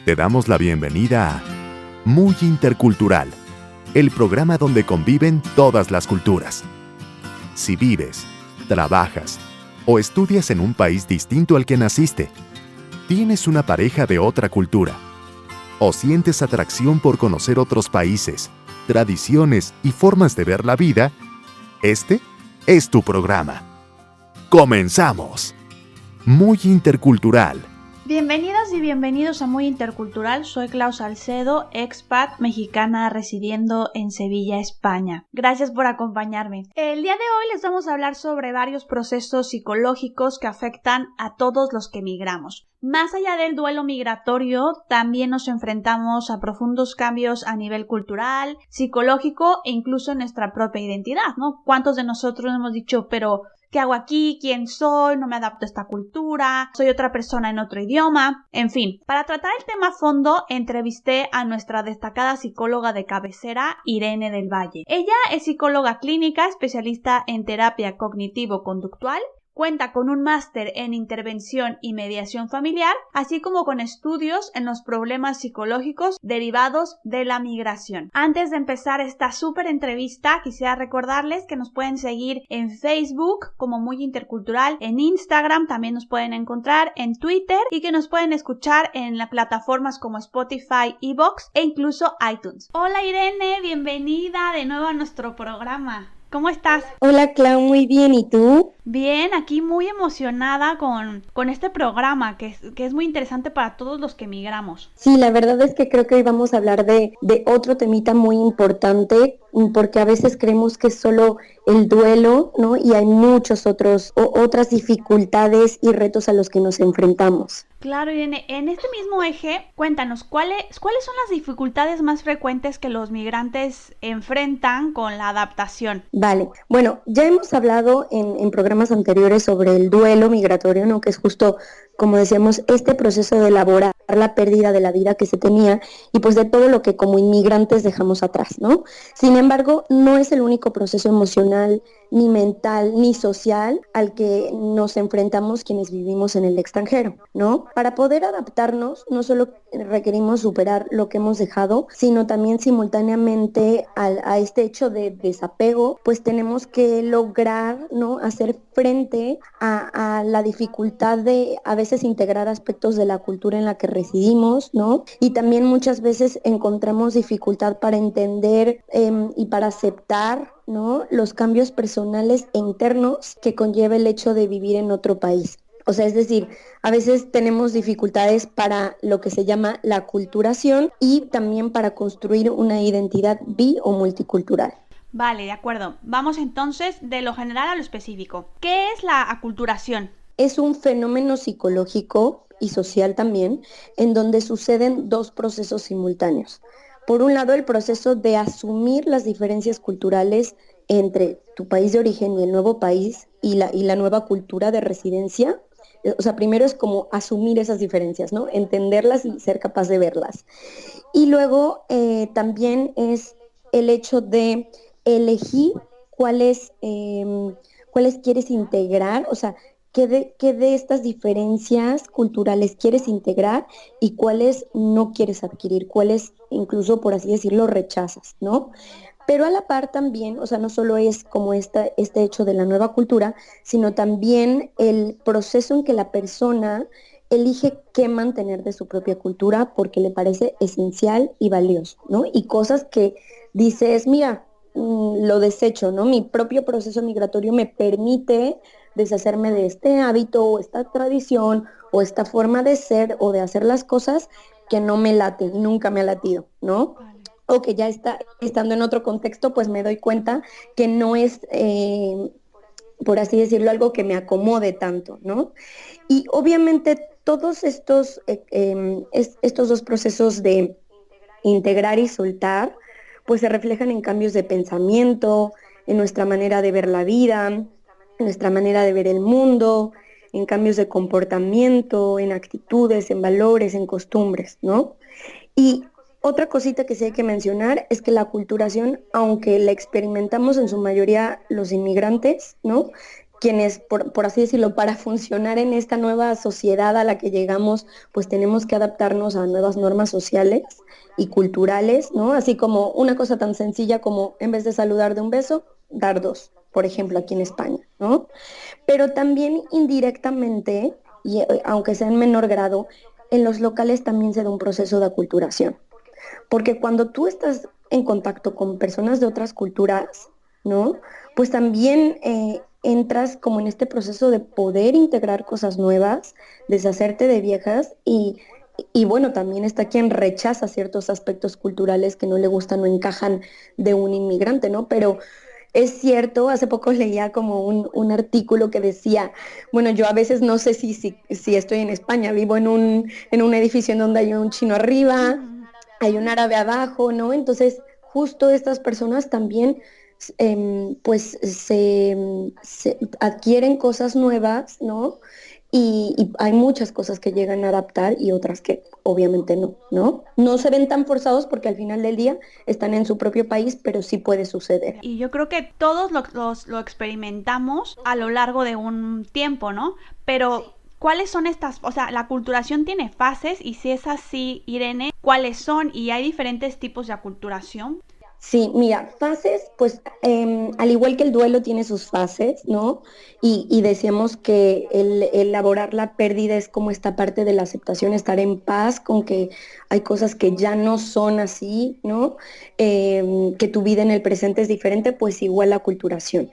Te damos la bienvenida a Muy Intercultural, el programa donde conviven todas las culturas. Si vives, trabajas o estudias en un país distinto al que naciste, tienes una pareja de otra cultura, o sientes atracción por conocer otros países, tradiciones y formas de ver la vida, este es tu programa. ¡Comenzamos! Muy Intercultural. Bienvenidas y bienvenidos a Muy Intercultural. Soy Clau Salcedo, expat mexicana residiendo en Sevilla, España. Gracias por acompañarme. El día de hoy les vamos a hablar sobre varios procesos psicológicos que afectan a todos los que migramos. Más allá del duelo migratorio, también nos enfrentamos a profundos cambios a nivel cultural, psicológico e incluso en nuestra propia identidad, ¿no? ¿Cuántos de nosotros hemos dicho, pero ¿qué hago aquí? ¿Quién soy? No me adapto a esta cultura. Soy otra persona en otro idioma. En fin, para tratar el tema a fondo, entrevisté a nuestra destacada psicóloga de cabecera, Irene del Valle. Ella es psicóloga clínica, especialista en terapia cognitivo-conductual. Cuenta con un máster en intervención y mediación familiar, así como con estudios en los problemas psicológicos derivados de la migración. Antes de empezar esta súper entrevista, quisiera recordarles que nos pueden seguir en Facebook como Muy Intercultural, en Instagram también nos pueden encontrar, en Twitter, y que nos pueden escuchar en las plataformas como Spotify, iVoox e incluso iTunes. Hola Irene, bienvenida de nuevo a nuestro programa. ¿Cómo estás? Hola Clau, muy bien, ¿y tú? Bien, aquí muy emocionada con este programa que es muy interesante para todos los que migramos. Sí, la verdad es que creo que hoy vamos a hablar de otro temita muy importante, porque a veces creemos que es solo el duelo, ¿no? Y hay muchos otras dificultades y retos a los que nos enfrentamos. Claro, Irene, en este mismo eje, cuéntanos, ¿cuáles son las dificultades más frecuentes que los migrantes enfrentan con la adaptación? Vale, bueno, ya hemos hablado en programas anteriores sobre el duelo migratorio, ¿no? Que es justo, como decíamos, este proceso de elaborar la pérdida de la vida que se tenía y pues de todo lo que como inmigrantes dejamos atrás, ¿no? Sin embargo, no es el único proceso emocional, ni mental, ni social al que nos enfrentamos quienes vivimos en el extranjero, ¿no? Para poder adaptarnos, no solo requerimos superar lo que hemos dejado, sino también simultáneamente a este hecho de desapego, pues tenemos que lograr, ¿no? Hacer frente a la dificultad de a veces integrar aspectos de la cultura en la que residimos, ¿no? Y también muchas veces encontramos dificultad para entender y para aceptar, ¿no? Los cambios personales e internos que conlleva el hecho de vivir en otro país. O sea, es decir, a veces tenemos dificultades para lo que se llama la aculturación y también para construir una identidad bi o multicultural. Vale, de acuerdo. Vamos entonces de lo general a lo específico. ¿Qué es la aculturación? Es un fenómeno psicológico y social también, en donde suceden dos procesos simultáneos. Por un lado, el proceso de asumir las diferencias culturales entre tu país de origen y el nuevo país y la nueva cultura de residencia. O sea, primero es como asumir esas diferencias, ¿no? Entenderlas y ser capaz de verlas. Y luego también es el hecho de elegir cuáles quieres integrar, o sea, qué de estas diferencias culturales quieres integrar y cuáles no quieres adquirir, cuáles incluso, por así decirlo, rechazas, ¿no? Pero a la par también, o sea, no solo es como este hecho de la nueva cultura, sino también el proceso en que la persona elige qué mantener de su propia cultura porque le parece esencial y valioso, ¿no? Y cosas que dices, mira, lo desecho, ¿no? Mi propio proceso migratorio me permite deshacerme de este hábito o esta tradición o esta forma de ser o de hacer las cosas que no me late y nunca me ha latido, ¿no? O que ya estando en otro contexto, pues me doy cuenta que no es, por así decirlo, algo que me acomode tanto, ¿no? Y obviamente todos estos dos procesos de integrar y soltar, pues se reflejan en cambios de pensamiento, en nuestra manera de ver la vida, en nuestra manera de ver el mundo, en cambios de comportamiento, en actitudes, en valores, en costumbres, ¿no? Y otra cosita que sí hay que mencionar es que la aculturación, aunque la experimentamos en su mayoría los inmigrantes, ¿no? quienes, por así decirlo, para funcionar en esta nueva sociedad a la que llegamos, pues tenemos que adaptarnos a nuevas normas sociales y culturales, ¿no? Así como una cosa tan sencilla como en vez de saludar de un beso, dar dos, por ejemplo, aquí en España, ¿no? Pero también indirectamente, y aunque sea en menor grado, en los locales también se da un proceso de aculturación. Porque cuando tú estás en contacto con personas de otras culturas, ¿no? Pues también entras como en este proceso de poder integrar cosas nuevas, deshacerte de viejas y bueno, también está quien rechaza ciertos aspectos culturales que no le gustan o encajan de un inmigrante, ¿no? Pero es cierto, hace poco leía como un artículo que decía, bueno, yo a veces no sé si estoy en España, vivo en un edificio en donde hay un chino arriba, hay un árabe abajo, ¿no? Entonces, justo estas personas también pues se adquieren cosas nuevas, ¿no? Y hay muchas cosas que llegan a adaptar y otras que obviamente no, ¿no? No se ven tan forzados porque al final del día están en su propio país, pero sí puede suceder. Y yo creo que todos lo experimentamos a lo largo de un tiempo, ¿no? Pero, ¿cuáles son estas? O sea, la aculturación tiene fases y si es así, Irene, ¿cuáles son? Y hay diferentes tipos de aculturación. Sí, mira, fases, pues al igual que el duelo tiene sus fases, ¿no? Y decíamos que el elaborar la pérdida es como esta parte de la aceptación, estar en paz con que hay cosas que ya no son así, ¿no? Que tu vida en el presente es diferente, pues igual la aculturación.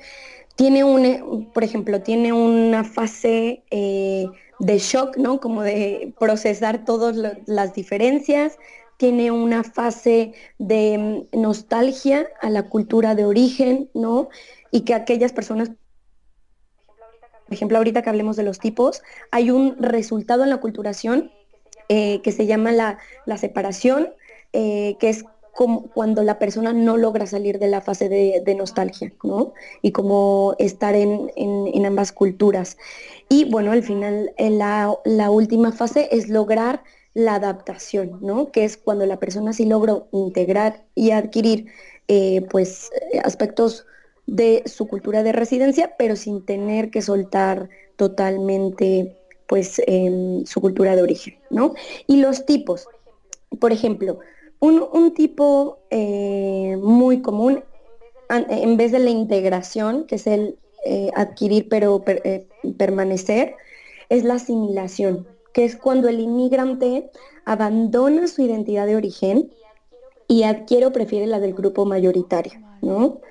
Por ejemplo, tiene una fase de shock, ¿no? Como de procesar todas las diferencias. Tiene una fase de nostalgia a la cultura de origen, ¿no? Y que aquellas personas, por ejemplo, ahorita que hablemos de los tipos, hay un resultado en la culturación que se llama la separación, que es como cuando la persona no logra salir de la fase de nostalgia, ¿no? Y como estar en ambas culturas. Y bueno, al final, la última fase es lograr la adaptación, ¿no? Que es cuando la persona sí logró integrar y adquirir aspectos de su cultura de residencia, pero sin tener que soltar totalmente su cultura de origen, ¿no? Y los tipos, por ejemplo, un tipo muy común, en vez de la integración, que es el adquirir pero permanecer, es la asimilación, que es cuando el inmigrante abandona su identidad de origen y adquiere o prefiere la del grupo mayoritario, ¿no?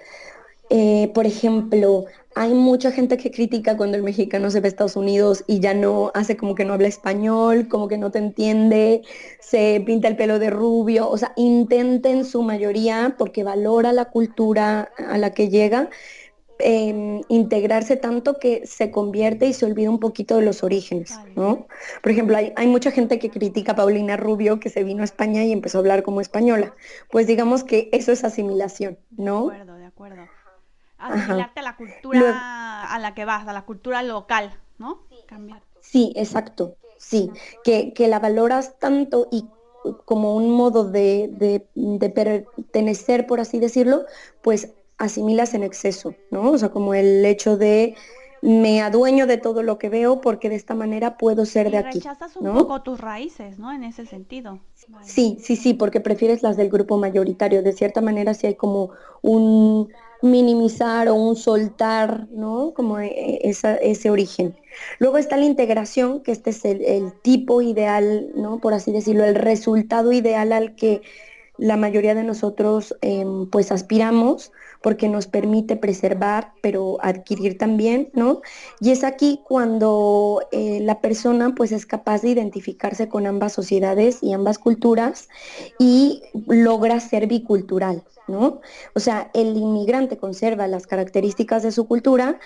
Por ejemplo, hay mucha gente que critica cuando el mexicano se va a Estados Unidos y ya no hace como que no habla español, como que no te entiende, se pinta el pelo de rubio, o sea, intenta en su mayoría, porque valora la cultura a la que llega, integrarse tanto que se convierte y se olvida un poquito de los orígenes, ¿no? Por ejemplo, hay mucha gente que critica a Paulina Rubio, que se vino a España y empezó a hablar como española. Pues digamos que eso es asimilación, ¿no? De acuerdo. Ajá. Asimilarte a la Luego, cultura a la que vas, a la cultura local, ¿no? Cambiar. sí, exacto, sí, que la valoras tanto y como un modo de pertenecer, por así decirlo, pues asimilas en exceso, ¿no? O sea, como el hecho de me adueño de todo lo que veo porque de esta manera puedo ser de Y aquí, rechazas un ¿no? poco tus raíces, ¿no? En ese sentido. Vale. Sí, sí, sí, porque prefieres las del grupo mayoritario. De cierta manera sí hay como un minimizar o un soltar, ¿no? Como ese origen. Luego está la integración, que este es el tipo ideal, ¿no? Por así decirlo, el resultado ideal al que la mayoría de nosotros pues aspiramos porque nos permite preservar, pero adquirir también, ¿no? Y es aquí cuando la persona pues es capaz de identificarse con ambas sociedades y ambas culturas y logra ser bicultural, ¿no? O sea, el inmigrante conserva las características de su cultura,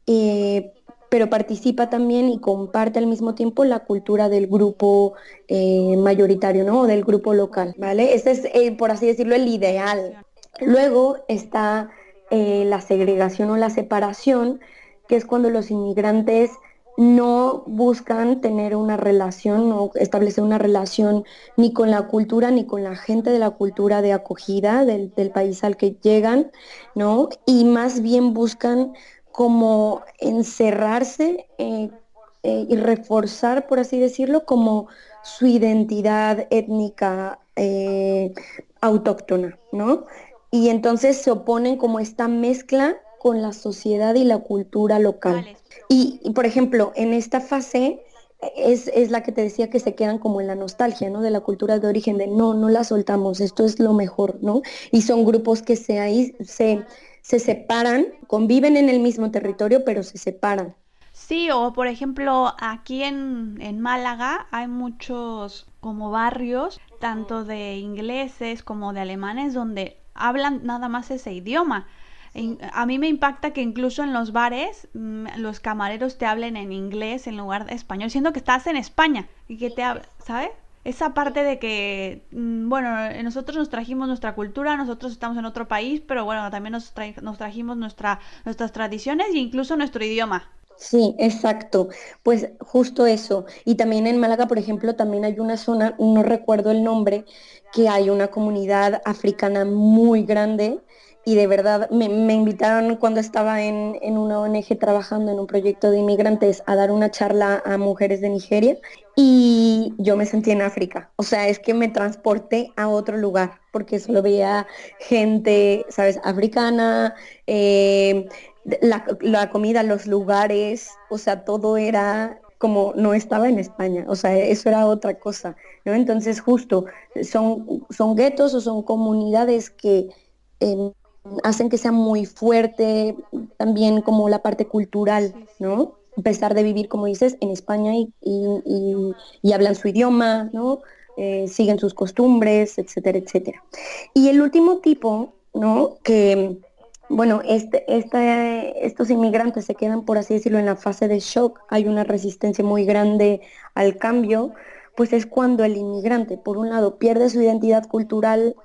eh, pero participa también y comparte al mismo tiempo la cultura del grupo mayoritario, ¿no? O del grupo local, ¿vale? Este es, por así decirlo, el ideal. Luego está la segregación o la separación, que es cuando los inmigrantes no buscan tener una relación o establecer una relación ni con la cultura ni con la gente de la cultura de acogida del país al que llegan, ¿no? Y más bien buscan como encerrarse y reforzar, por así decirlo, como su identidad étnica autóctona, ¿no? Y entonces se oponen como esta mezcla con la sociedad y la cultura local. Vale. Y, por ejemplo, en esta fase es la que te decía que se quedan como en la nostalgia, ¿no? De la cultura de origen, de no la soltamos, esto es lo mejor, ¿no? Y son grupos que se separan, conviven en el mismo territorio, pero se separan. Sí, o por ejemplo, aquí en Málaga hay muchos como barrios, tanto de ingleses como de alemanes, donde hablan nada más ese idioma. A mí me impacta que incluso en los bares los camareros te hablen en inglés en lugar de español, siendo que estás en España y que te hablan, ¿sabes? Esa parte de que, bueno, nosotros nos trajimos nuestra cultura, nosotros estamos en otro país, pero bueno, también nos trajimos nuestras tradiciones e incluso nuestro idioma. Sí, exacto. Pues justo eso. Y también en Málaga, por ejemplo, también hay una zona, no recuerdo el nombre, que hay una comunidad africana muy grande y de verdad me invitaron cuando estaba en una ONG trabajando en un proyecto de inmigrantes a dar una charla a mujeres de Nigeria y yo me sentí en África. O sea, es que me transporté a otro lugar porque solo veía gente, ¿sabes?, africana. La comida, los lugares, o sea, todo era como no estaba en España, o sea, eso era otra cosa, ¿no? Entonces, justo, son guetos o son comunidades que eh, hacen que sea muy fuerte también como la parte cultural, Sí, sí. ¿no? A pesar de vivir, como dices, en España y hablan su idioma, ¿no? Siguen sus costumbres, etcétera, etcétera. Y el último tipo, ¿no? Que bueno, estos inmigrantes se quedan, por así decirlo, en la fase de shock, hay una resistencia muy grande al cambio, pues es cuando el inmigrante, por un lado, pierde su identidad cultural,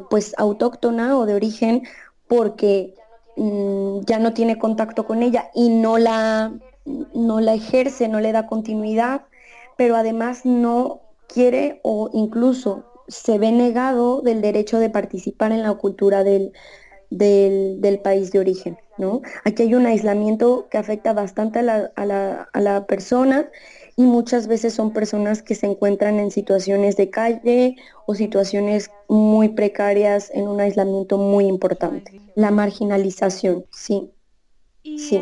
pues autóctona o de origen, porque ya no tiene contacto con ella y no la ejerce, no le da continuidad, pero además no quiere o incluso se ve negado del derecho de participar en la cultura del país de origen, ¿no? Aquí hay un aislamiento que afecta bastante a la persona y muchas veces son personas que se encuentran en situaciones de calle o situaciones muy precarias en un aislamiento muy Ay, importante. sí. La marginalización, sí, Y sí.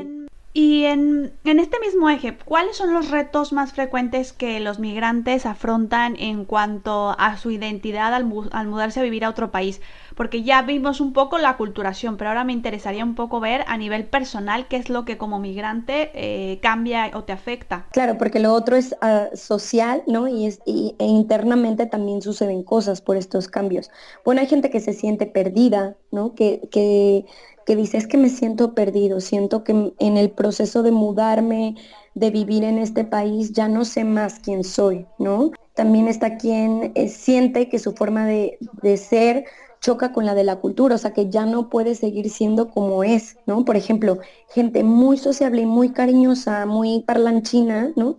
en este mismo eje, ¿cuáles son los retos más frecuentes que los migrantes afrontan en cuanto a su identidad al mudarse a vivir a otro país? Porque ya vimos un poco la aculturación, pero ahora me interesaría un poco ver a nivel personal qué es lo que como migrante cambia o te afecta. Claro, porque lo otro es social, ¿no? E internamente también suceden cosas por estos cambios. Bueno, hay gente que se siente perdida, ¿no? Que dice, es que me siento perdido, siento que en el proceso de mudarme, de vivir en este país, ya no sé más quién soy, ¿no? También está quien siente que su forma de ser choca con la de la cultura, o sea, que ya no puede seguir siendo como es, ¿no? Por ejemplo, gente muy sociable y muy cariñosa, muy parlanchina, ¿no?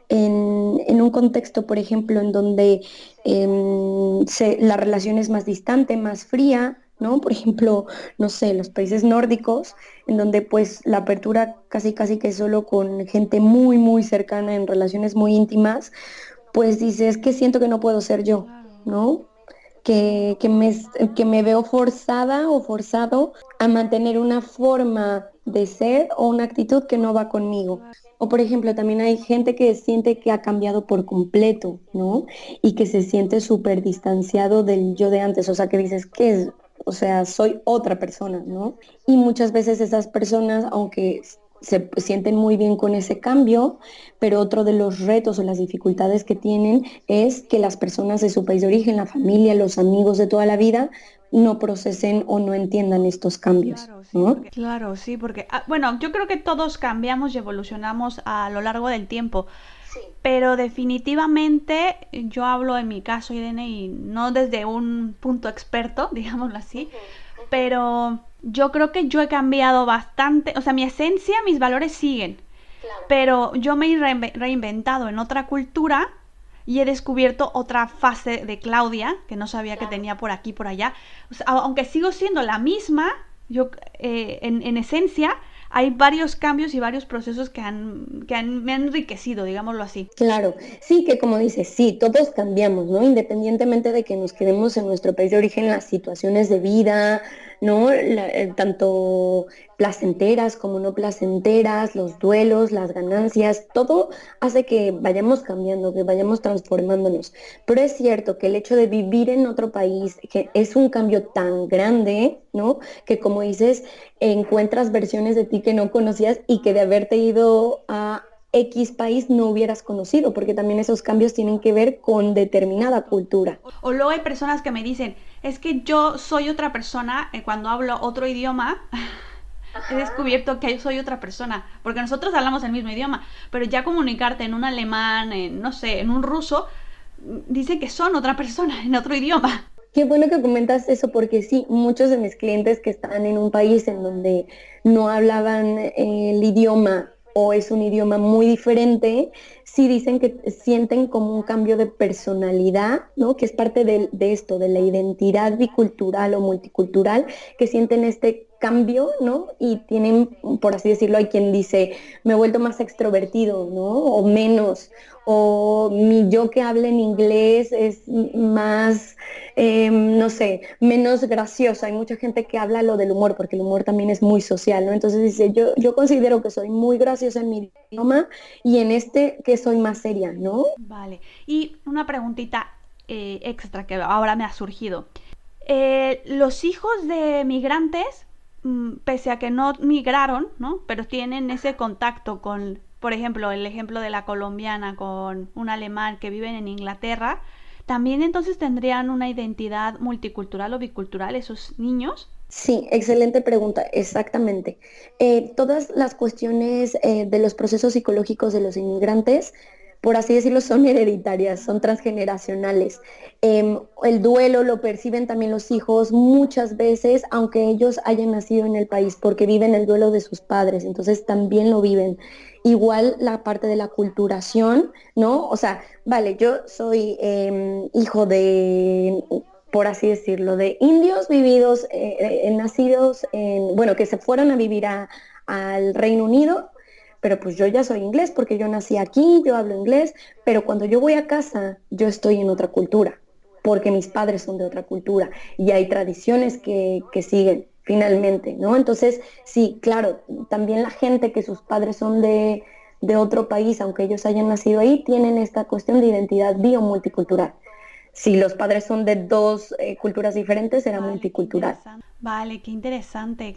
En un contexto, por ejemplo, en donde la relación es más distante, más fría, ¿no? Por ejemplo, no sé, los países nórdicos, en donde pues la apertura casi casi que solo con gente muy, muy cercana en relaciones muy íntimas, pues dices que siento que no puedo ser yo, Claro. ¿no? Que me veo forzada o forzado a mantener una forma de ser o una actitud que no va conmigo. O por ejemplo, también hay gente que siente que ha cambiado por completo, ¿no? Y que se siente súper distanciado del yo de antes, o sea, que dices, ¿qué es? O sea, soy otra persona, ¿no? Y muchas veces esas personas, aunque se sienten muy bien con ese cambio, pero otro de los retos o las dificultades que tienen es que las personas de su país de origen, la familia, los amigos de toda la vida, no procesen o no entiendan estos cambios, ¿no? Claro, sí, porque, bueno, yo creo que todos cambiamos y evolucionamos a lo largo del tiempo, pero definitivamente yo hablo en mi caso, Irene, y no desde un punto experto, digámoslo así, pero yo creo que yo he cambiado bastante, o sea, mi esencia, mis valores siguen, pero yo me he reinventado en otra cultura y he descubierto otra fase de Claudia que no sabía que tenía por aquí por allá. O sea, aunque sigo siendo la misma, yo en esencia hay varios cambios y varios procesos que me han enriquecido, digámoslo así. Claro, sí, que como dices, sí, todos cambiamos, ¿no? Independientemente de que nos quedemos en nuestro país de origen, las situaciones de vida, ¿no? Tanto placenteras como no placenteras, los duelos, las ganancias, todo hace que vayamos cambiando, que vayamos transformándonos. Pero es cierto que el hecho de vivir en otro país, que es un cambio tan grande, ¿no? Que como dices, encuentras versiones de ti que no conocías y que de haberte ido a X país no hubieras conocido, porque también esos cambios tienen que ver con determinada cultura. O luego hay personas que me dicen, es que yo soy otra persona cuando hablo otro idioma. He descubierto que yo soy otra persona, porque nosotros hablamos el mismo idioma, pero ya comunicarte en un alemán, en, no sé, en un ruso, dicen que son otra persona en otro idioma. Qué bueno que comentas eso, porque sí, muchos de mis clientes que están en un país en donde no hablaban el idioma o es un idioma muy diferente, sí dicen que sienten como un cambio de personalidad, ¿no? Que es parte de esto, de la identidad bicultural o multicultural, que sienten este cambio, ¿no? Y tienen, por así decirlo, hay quien dice, me he vuelto más extrovertido, ¿no? O menos, o mi yo que habla en inglés es más no sé, menos graciosa. Hay mucha gente que habla lo del humor, porque el humor también es muy social, ¿no? Entonces dice, yo considero que soy muy graciosa en mi idioma y en este que soy más seria, ¿no? Vale. Y una preguntita extra que ahora me ha surgido. Los hijos de migrantes, pese a que no migraron, ¿no? Pero tienen ese contacto con, por ejemplo, el ejemplo de la colombiana con un alemán que viven en Inglaterra, ¿también entonces tendrían una identidad multicultural o bicultural esos niños? Sí, excelente pregunta, exactamente. Todas las cuestiones de los procesos psicológicos de los inmigrantes, por así decirlo, son hereditarias, son transgeneracionales. El duelo lo perciben también los hijos muchas veces, aunque ellos hayan nacido en el país, porque viven el duelo de sus padres, entonces también lo viven. Igual la parte de la culturación, ¿no? O sea, vale, yo soy hijo de, por así decirlo, de indios vividos, nacidos en, bueno, que se fueron a vivir al Reino Unido, pero pues yo ya soy inglés porque yo nací aquí, yo hablo inglés, pero cuando yo voy a casa, yo estoy en otra cultura, porque mis padres son de otra cultura y hay tradiciones que siguen finalmente, ¿no? Entonces, sí, claro, también la gente que sus padres son de otro país, aunque ellos hayan nacido ahí, tienen esta cuestión de identidad biomulticultural. Si los padres son de dos culturas diferentes, será Vale, qué multicultural. interesante. Vale, qué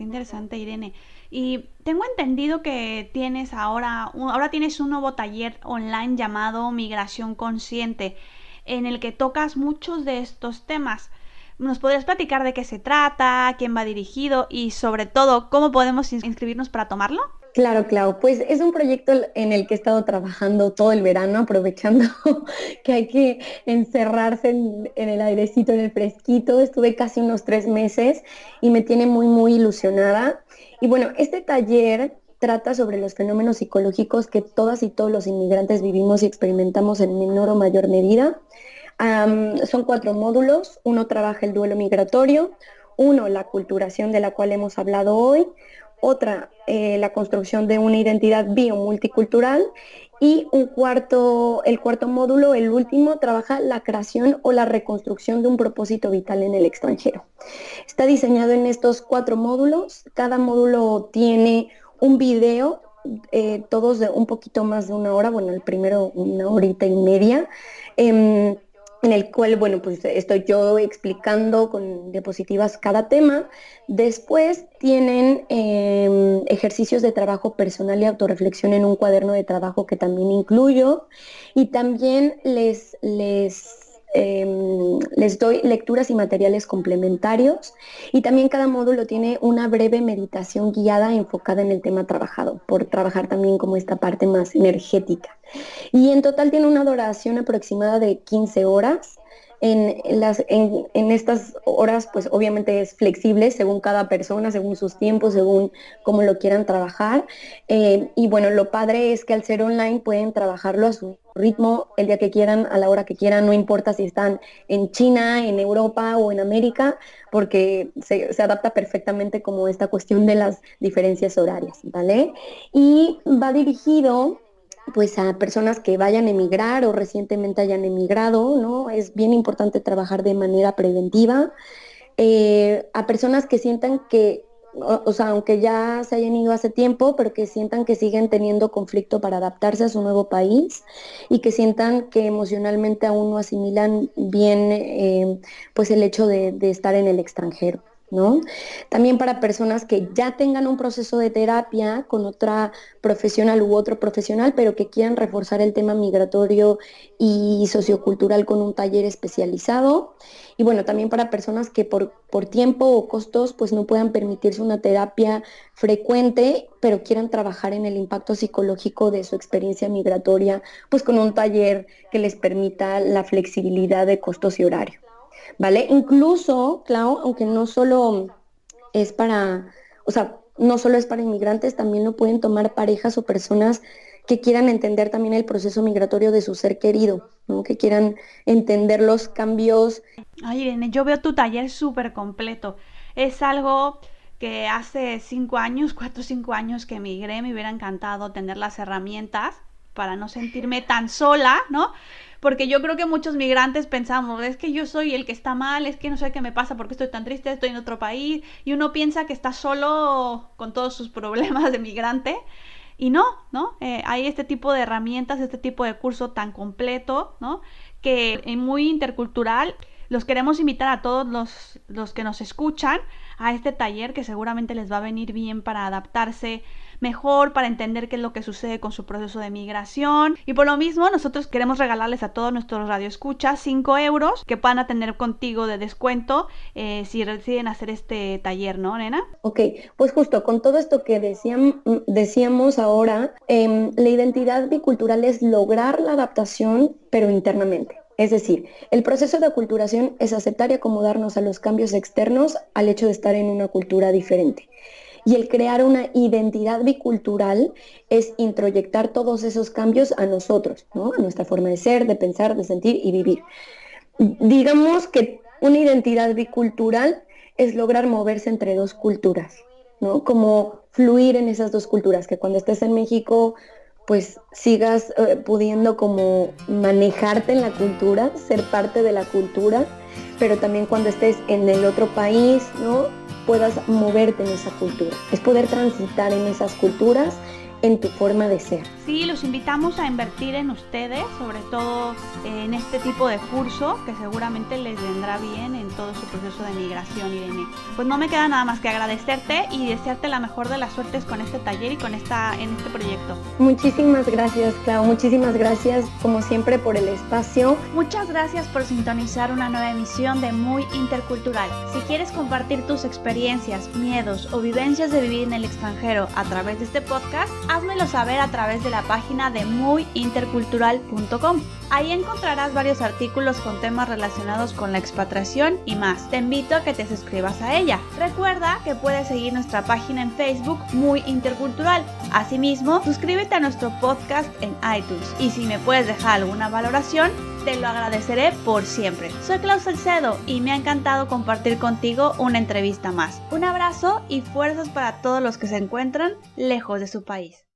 interesante, Irene. Y tengo entendido que tienes ahora tienes un nuevo taller online llamado Migración Consciente, en el que tocas muchos de estos temas. ¿Nos podrías platicar de qué se trata, quién va dirigido y sobre todo cómo podemos inscribirnos para tomarlo? Claro, claro, pues es un proyecto en el que he estado trabajando todo el verano, aprovechando que hay que encerrarse en el airecito, en el fresquito. Estuve casi unos 3 meses y me tiene muy, muy ilusionada. Y bueno, este taller trata sobre los fenómenos psicológicos que todas y todos los inmigrantes vivimos y experimentamos en menor o mayor medida. Son 4 módulos. Uno trabaja el duelo migratorio, uno la culturación de la cual hemos hablado hoy, otra la construcción de una identidad biomulticultural y el cuarto módulo, el último, trabaja la creación o la reconstrucción de un propósito vital en el extranjero. Está diseñado en estos 4 módulos. Cada módulo tiene un video, todos de un poquito más de 1 hora, bueno, el primero 1 horita y media. En el cual, bueno, pues estoy yo explicando con diapositivas cada tema. Después tienen ejercicios de trabajo personal y autorreflexión en un cuaderno de trabajo que también incluyo. Y también les doy lecturas y materiales complementarios. Y también cada módulo tiene una breve meditación guiada enfocada en el tema trabajado, por trabajar también como esta parte más energética. Y en total tiene una duración aproximada de 15 horas. En estas horas, pues obviamente es flexible según cada persona, según sus tiempos, según cómo lo quieran trabajar. Y bueno, lo padre es que al ser online pueden trabajarlo a su ritmo, el día que quieran, a la hora que quieran, no importa si están en China, en Europa o en América, porque se adapta perfectamente como esta cuestión de las diferencias horarias, ¿vale? Y va dirigido pues a personas que vayan a emigrar o recientemente hayan emigrado, ¿no? Es bien importante trabajar de manera preventiva. A personas que sientan que, o sea, aunque ya se hayan ido hace tiempo, pero que sientan que siguen teniendo conflicto para adaptarse a su nuevo país y que sientan que emocionalmente aún no asimilan bien pues el hecho de estar en el extranjero, ¿no? También para personas que ya tengan un proceso de terapia con otra profesional u otro profesional, pero que quieran reforzar el tema migratorio y sociocultural con un taller especializado. Y bueno, también para personas que por tiempo o costos pues no puedan permitirse una terapia frecuente, pero quieran trabajar en el impacto psicológico de su experiencia migratoria, pues con un taller que les permita la flexibilidad de costos y horario. ¿Vale? Incluso, Clau, aunque no solo es para, o sea, no solo es para inmigrantes, también lo pueden tomar parejas o personas que quieran entender también el proceso migratorio de su ser querido, ¿no? Que quieran entender los cambios. Ay, Irene, yo veo tu taller súper completo. Es algo que hace 5 años, 4 o 5 años que emigré, me hubiera encantado tener las herramientas para no sentirme tan sola, ¿no? Porque yo creo que muchos migrantes pensamos, es que yo soy el que está mal, es que no sé qué me pasa, porque estoy tan triste, estoy en otro país, y uno piensa que está solo con todos sus problemas de migrante, y no, ¿no? Hay este tipo de herramientas, este tipo de curso tan completo, ¿no? Que es muy intercultural. Los queremos invitar a todos los que nos escuchan a este taller que seguramente les va a venir bien para adaptarse mejor, para entender qué es lo que sucede con su proceso de migración. Y por lo mismo, nosotros queremos regalarles a todos nuestros radioescuchas 5 euros que van a tener contigo de descuento si deciden hacer este taller, ¿no, nena? Ok, pues justo con todo esto que decíamos ahora, la identidad bicultural es lograr la adaptación, pero internamente. Es decir, el proceso de aculturación es aceptar y acomodarnos a los cambios externos al hecho de estar en una cultura diferente. Y el crear una identidad bicultural es introyectar todos esos cambios a nosotros, ¿no? A nuestra forma de ser, de pensar, de sentir y vivir. Digamos que una identidad bicultural es lograr moverse entre dos culturas, ¿no? Como fluir en esas dos culturas, que cuando estés en México pues sigas pudiendo como manejarte en la cultura, ser parte de la cultura, pero también cuando estés en el otro país, ¿no? Puedas moverte en esa cultura. Es poder transitar en esas culturas en tu forma de ser. Sí, los invitamos a invertir en ustedes, sobre todo en este tipo de curso que seguramente les vendrá bien en todo su proceso de migración, Irene. Pues no me queda nada más que agradecerte y desearte la mejor de las suertes con este taller y en este proyecto. Muchísimas gracias, Clau, muchísimas gracias como siempre por el espacio. Muchas gracias por sintonizar una nueva emisión de Muy Intercultural. Si quieres compartir tus experiencias, miedos o vivencias de vivir en el extranjero a través de este podcast, házmelo saber a través de la página de muyintercultural.com. Ahí encontrarás varios artículos con temas relacionados con la expatriación y más. Te invito a que te suscribas a ella. Recuerda que puedes seguir nuestra página en Facebook Muy Intercultural. Asimismo, suscríbete a nuestro podcast en iTunes y si me puedes dejar alguna valoración, te lo agradeceré por siempre. Soy Clau Salcedo y me ha encantado compartir contigo una entrevista más. Un abrazo y fuerzas para todos los que se encuentran lejos de su país.